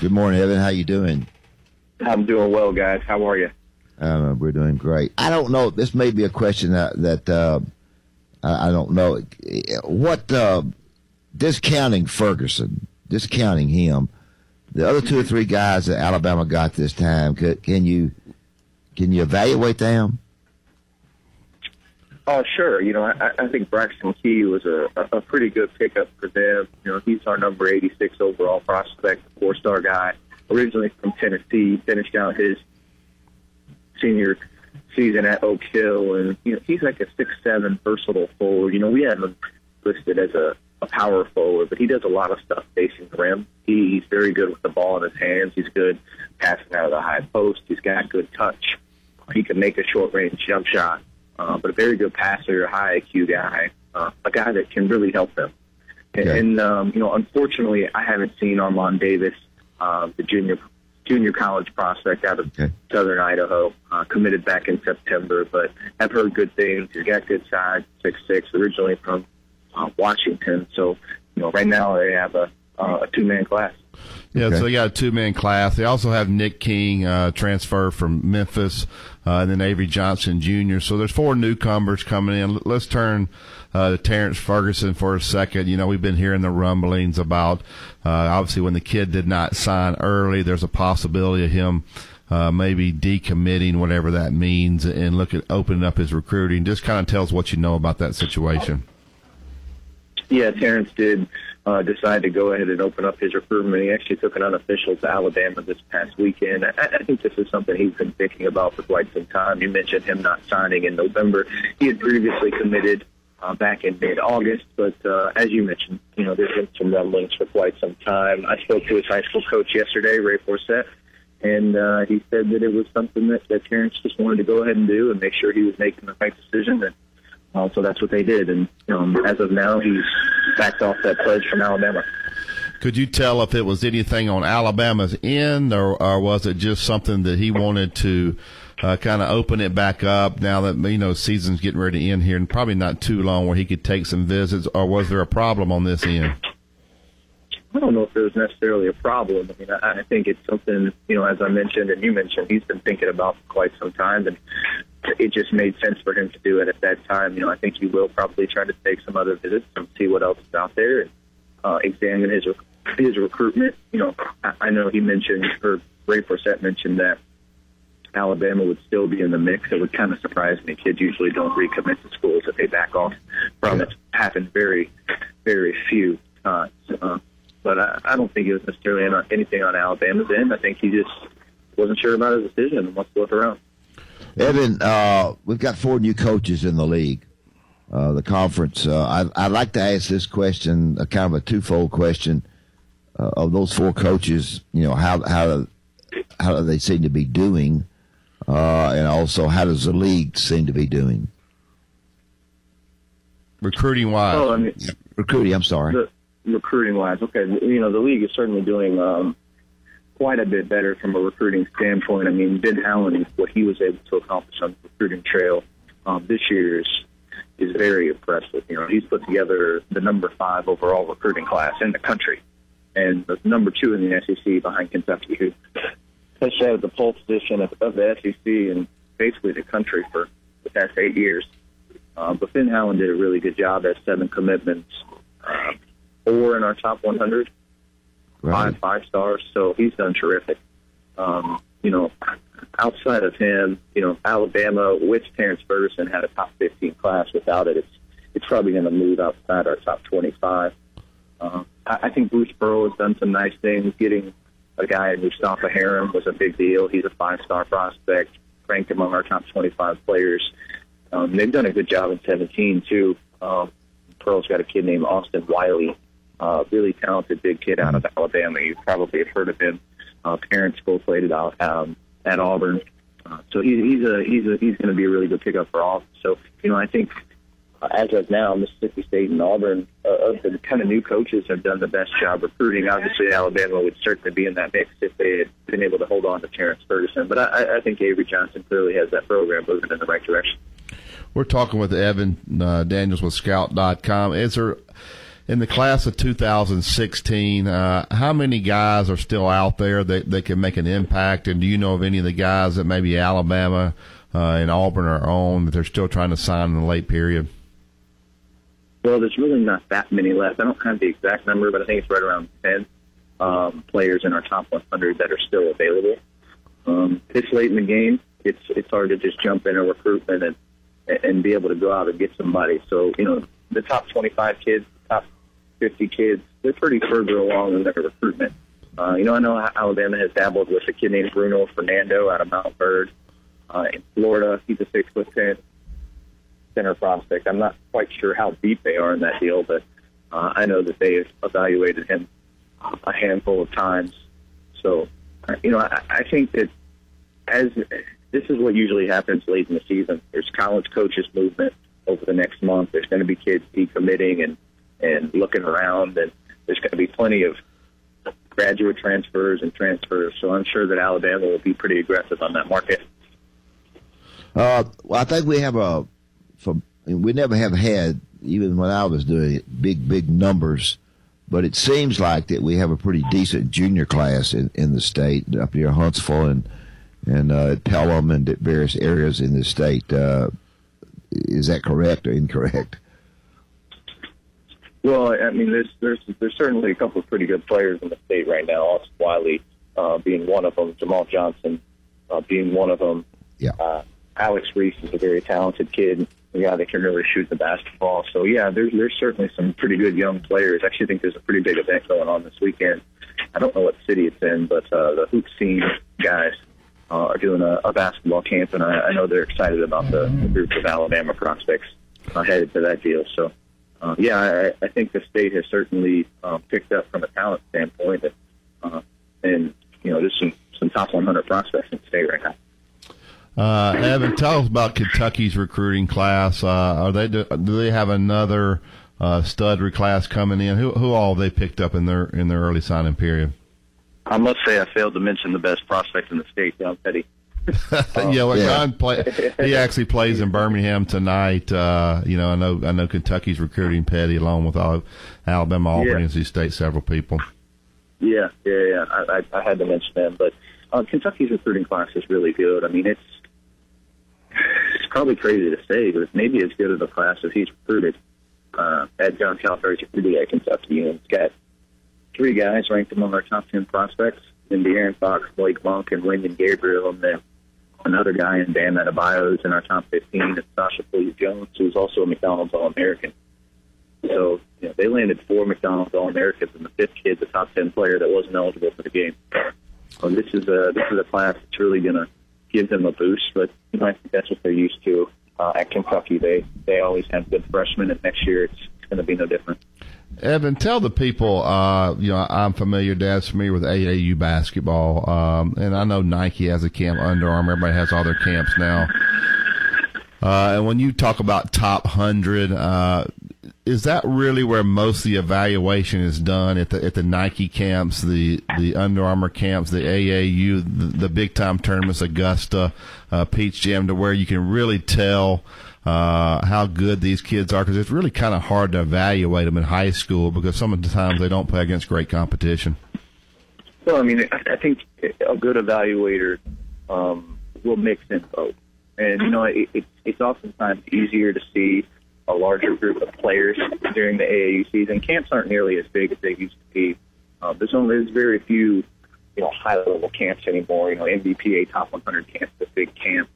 Good morning, Evan. How you doing? I'm doing well, guys. How are you? We're doing great. I don't know. This may be a question that I don't know. What discounting Ferguson, discounting him, the other two or three guys that Alabama got this time, can you evaluate them? Oh, sure. I think Braxton Key was a pretty good pickup for them. He's our number 86 overall prospect, four-star guy, originally from Tennessee, finished out his senior season at Oak Hill, and he's like a 6'7" versatile forward. We have him listed as a power forward, but he does a lot of stuff facing the rim. He's very good with the ball in his hands. He's good passing out of the high post. He's got good touch. He can make a short-range jump shot, but a very good passer, high IQ guy, a guy that can really help them. Okay. And unfortunately, I haven't seen Armand Davis, the junior college prospect out of Southern Idaho, committed back in September, but I've heard good things. He's got good size, 6'6", originally from Washington. So, right now they have a two-man class. Yeah, so they got a two-man class. They also have Nick King, transfer from Memphis, and then Avery Johnson Jr. So there's four newcomers coming in. Let's turn to Terrance Ferguson for a second. We've been hearing the rumblings about, obviously, when the kid did not sign early, there's a possibility of him maybe decommitting, whatever that means, and look at opening up his recruiting. Just kind of tell us what you know about that situation. Yeah, Terrance did decide to go ahead and open up his recruitment. He actually took an unofficial to Alabama this past weekend. I think this is something he's been thinking about for quite some time. You mentioned him not signing in November. He had previously committed back in mid-August, but as you mentioned, there's been some rumblings for quite some time. I spoke to his high school coach yesterday, Ray Forsett, and he said that it was something that Terrance just wanted to go ahead and do and make sure he was making the right decision. And so that's what they did. And as of now, he's backed off that pledge from Alabama. Could you tell if it was anything on Alabama's end, or was it just something that he wanted to kind of open it back up now that, season's getting ready to end here and probably not too long where he could take some visits, or was there a problem on this end? I don't know if there was necessarily a problem. I think it's something, as I mentioned and you mentioned, he's been thinking about for quite some time, and it just made sense for him to do it at that time. I think he will probably try to take some other visits and see what else is out there and examine his recruitment. I know he mentioned, or Ray Forsett mentioned, that Alabama would still be in the mix. It would kind of surprise me. Kids usually don't recommit to schools if they back off from it. Happened very, very few times. But I don't think it was necessarily anything on Alabama's end. I think he just wasn't sure about his decision and wants to look around. Evan, we've got four new coaches in the league, the conference. I'd like to ask this question, kind of a twofold question. Of those four coaches, how do they seem to be doing, and also how does the league seem to be doing? Recruiting-wise. Oh, recruiting, I'm sorry. Recruiting-wise, okay. The league is certainly doing quite a bit better from a recruiting standpoint. Ben Howland, what he was able to accomplish on the recruiting trail this year is very impressive. He's put together the number 5 overall recruiting class in the country, and the number 2 in the SEC behind Kentucky, who has had the pole position of the SEC and basically the country for the past 8 years. But Ben Howland did a really good job at 7 commitments, 4 in our top 100. Right. 5 stars, so he's done terrific. Outside of him, Alabama with Terrance Ferguson had a top 15 class. Without it, it's probably going to move outside our top 25. I think Bruce Pearl has done some nice things. Getting a guy in Mustafa Haram was a big deal. He's a 5-star prospect, ranked among our top 25 players. They've done a good job in 17 too. Pearl's got a kid named Austin Wiley. Really talented big kid out of Alabama. You probably have heard of him. Parents both played at Auburn. So he's going to be a really good pickup for Auburn. So, I think as of now, Mississippi State and Auburn, of the kind of new coaches, have done the best job recruiting. Obviously, Alabama would certainly be in that mix if they had been able to hold on to Terrance Ferguson. But I think Avery Johnson clearly has that program moving in the right direction. We're talking with Evan Daniels with Scout.com. In the class of 2016, how many guys are still out there that can make an impact? And do you know of any of the guys that maybe Alabama and Auburn are on that they're still trying to sign in the late period? Well, there's really not that many left. I don't have the exact number, but I think it's right around 10 players in our top 100 that are still available. This late in the game, it's hard to just jump into recruitment and be able to go out and get somebody. So, the top 25 kids, top 50 kids, they're pretty further along in their recruitment. I know Alabama has dabbled with a kid named Bruno Fernando out of Mount Bird in Florida. He's a 6'10" center prospect. I'm not quite sure how deep they are in that deal, but I know that they have evaluated him a handful of times. So, I think that as this is what usually happens late in the season. There's college coaches movement over the next month. There's going to be kids decommitting and looking around, and there's going to be plenty of graduate transfers and transfers. So I'm sure that Alabama will be pretty aggressive on that market. Well, I think we have we never have had, even when I was doing it, big numbers, but it seems like that we have a pretty decent junior class in the state, up near Huntsville and Pelham and various areas in the state. Is that correct or incorrect? Well, I mean, there's certainly a couple of pretty good players in the state right now. Austin Wiley being one of them, Jamal Johnson being one of them. Yeah. Alex Reese is a very talented kid, a guy that can really shoot the basketball. So, yeah, there's certainly some pretty good young players. I actually think there's a pretty big event going on this weekend. I don't know what city it's in, but the Hoop Scene guys are doing a basketball camp, and I know they're excited about the group of Alabama prospects headed to that deal. So, I think the state has certainly picked up from a talent standpoint, and there's some top 100 prospects in the state right now. Evan, tell us about Kentucky's recruiting class. Do they have another stud reclass coming in? Who all they picked up in their early signing period? I must say I failed to mention the best prospect in the state, John Petty. He actually plays in Birmingham tonight. I know Kentucky's recruiting Petty along with Alabama, Auburn, NC State, several people. Yeah. I had to mention them, but Kentucky's recruiting class is really good. I mean, it's probably crazy to say, but it's maybe as good of a class as he's recruited at John Calipari's recruiting at Kentucky. And it's got 3 guys ranked among our top 10 prospects in De'Aaron Fox, Blake Monk, and Wyndon Gabriel, and then another guy in Dan Adebayo is in our top 15, and Sasha Pulley-Jones, who's also a McDonald's All-American. So they landed 4 McDonald's All-Americans, and the 5th kid, the top 10 player that wasn't eligible for the game. So this is a class that's really going to give them a boost, but I think that's what they're used to at Kentucky. They always have good freshmen, and next year it's going to be no different. Evan, tell the people, I'm familiar, Dad's familiar with AAU basketball, and I know Nike has a camp, Under Armour, everybody has all their camps now. And when you talk about top 100, is that really where most of the evaluation is done at the Nike camps, the Under Armour camps, the AAU, the big-time tournaments, Augusta, Peach Jam, to where you can really tell how good these kids are, because it's really kind of hard to evaluate them in high school because some of the times they don't play against great competition? Well, I mean, I think a good evaluator will mix in both. And, it's oftentimes easier to see a larger group of players during the AAU season. Camps aren't nearly as big as they used to be. There's very few, high-level camps anymore. NBPA Top 100 camp, the big camp.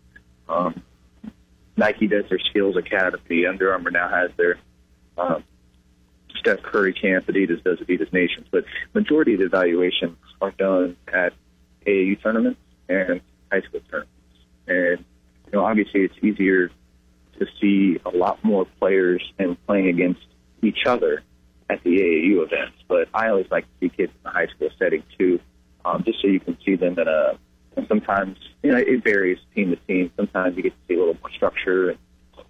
Nike does their Skills Academy. Under Armour now has their Steph Curry camp. Adidas does Adidas Nations. But majority of the evaluations are done at AAU tournaments and high school tournaments. And, obviously it's easier to see a lot more players and playing against each other at the AAU events. But I always like to see kids in the high school setting too, just so you can see them and sometimes, it varies team to team. Sometimes you get to see a little more structure. And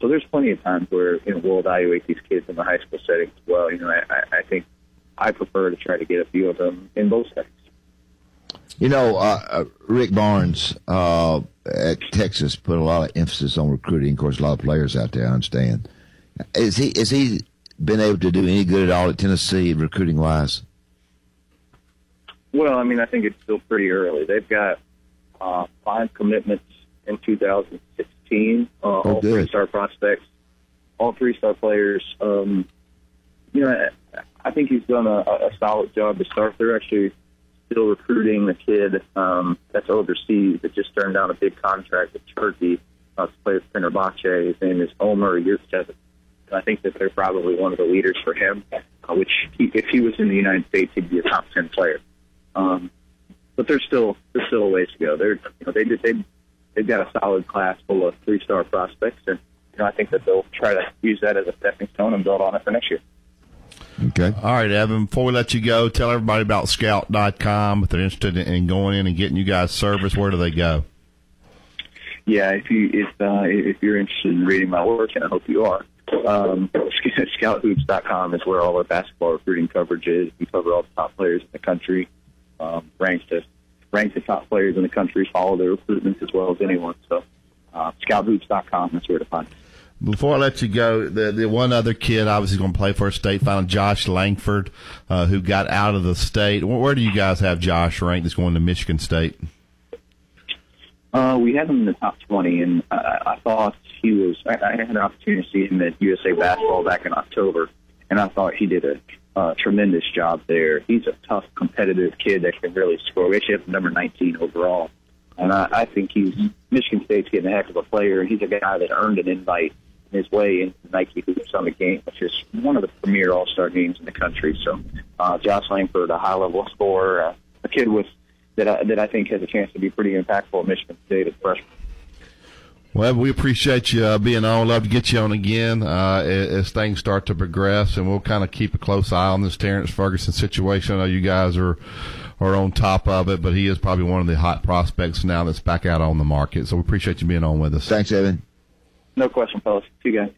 so there's plenty of times where, we'll evaluate these kids in the high school setting as well. I think I prefer to try to get a few of them in both settings. Rick Barnes at Texas put a lot of emphasis on recruiting. Of course, a lot of players out there, I understand. Is he been able to do any good at all at Tennessee recruiting-wise? Well, I mean, I think it's still pretty early. They've got 5 commitments in 2016, all good. 3-star prospects, all 3-star players. You know, I think he's done a solid job to start. They're actually still recruiting the kid that's overseas that just turned down a big contract with Turkey to play with Fenerbahce. His name is Omer Yurtsev. I think that they're probably one of the leaders for him, if he was in the United States, he'd be a top 10 player. But there's still a ways to go. They've got a solid class full of 3-star prospects, and I think that they'll try to use that as a stepping stone and build on it for next year. Okay. All right, Evan, before we let you go, tell everybody about Scout.com. If they're interested in going in and getting you guys service, where do they go? Yeah, if you're interested in reading my work, and I hope you are, ScoutHoops.com is where all our basketball recruiting coverage is. We cover all the top players in the country, rank the top players in the country, follow their recruitments as well as anyone. So ScoutHoops.com is where to find us. Before I let you go, the one other kid obviously going to play for a state final, Josh Langford, who got out of the state. Where do you guys have Josh ranked that's going to Michigan State? We had him in the top 20, and I thought he was – I had an opportunity to see him at USA Basketball back in October, and I thought he did a tremendous job there. He's a tough, competitive kid that can really score. We actually have him number 19 overall, and I think Michigan State's getting a heck of a player, and he's a guy that earned an invite his way into the Nike Hoops Summit game, which is one of the premier all-star games in the country. So Josh Langford, a high-level scorer, a kid that I think has a chance to be pretty impactful at Michigan State as a freshman. Well, we appreciate you being on. Love to get you on again as things start to progress, and we'll kind of keep a close eye on this Terrance Ferguson situation. I know you guys are on top of it, but he is probably one of the hot prospects now that's back out on the market. So we appreciate you being on with us. Thanks, Evan. No question, fellas. See you guys.